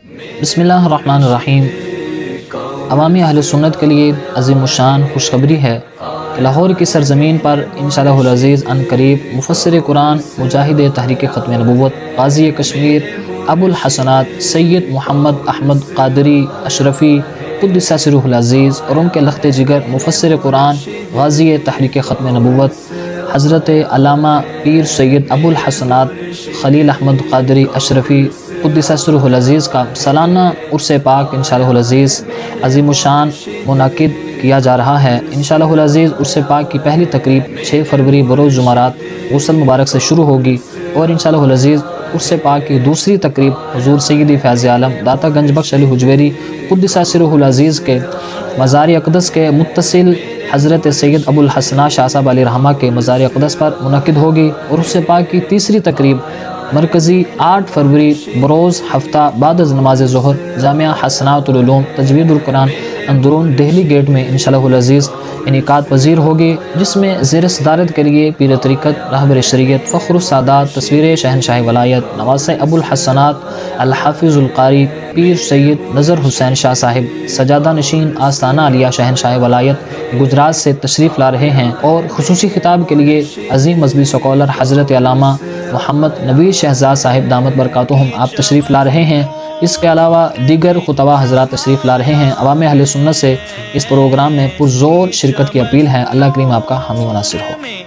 بسم اللہ الرحمن الرحیم۔ عوامی اہل سنت کے لیے عظیم الشان خوشخبری ہے کہ لاہور کی سرزمین پر انشاءاللہ العزیز عن قریب مفسر قرآن، مجاہد تحریک ختم نبوت، قاضی کشمیر ابو الحسنات سید محمد احمد قادری اشرفی قدس سرہ العزیز اور ان کے لخت جگر مفسر قرآن، غازی تحریک ختم نبوت حضرت علامہ پیر سید ابو الحسنات خلیل احمد قادری اشرفی قدس سرہ العزیز کا سالانہ عرس پاک انشاءاللہ العزیز عظیم الشان منعقد کیا جا رہا ہے۔ انشاءاللہ العزیز عرس پاک کی پہلی تقریب 6 فروری بروز جمعرات غسل مبارک سے شروع ہوگی اور انشاءاللہ العزیز عرس پاک کی دوسری تقریب حضور سیدی فیض عالم داتا گنج بخش علی حجویری قدس سرہ العزیز کے مزار اقدس کے متصل حضرت سید ابو الحسنات شاہ صاحب علیہ رحمہ کے مزار اقدس پر منعقد ہوگی اور عرس پاک کی تیسری تقریب مرکزی 8 فروری بروز ہفتہ بعد از نماز ظہر جامعہ حسنات العلوم تجوید القرآن اندرون دہلی گیٹ میں انشاءاللہ العزیز انعقاد پذیر ہوگی، جس میں زیر صدارت کے لیے پیر طریقت رہبر شریعت فخر السادات تصویر شہنشاہ ولایت نواسہ ابو الحسنات الحافظ القاری پیر سید نظر حسین شاہ صاحب سجادہ نشین آستانہ علیہ شہنشاہ ولایت گجرات سے تشریف لا رہے ہیں اور خصوصی خطاب کے لیے عظیم مذہبی سکولر حضرت علامہ محمد نوید شہزاد صاحب دامت برکاتہم آپ تشریف لا رہے ہیں۔ اس کے علاوہ دیگر خطبہ حضرات تشریف لا رہے ہیں۔ عوام اہل سنت سے اس پروگرام میں پرزور شرکت کی اپیل ہے۔ اللہ کریم آپ کا حامی و ناصر ہو۔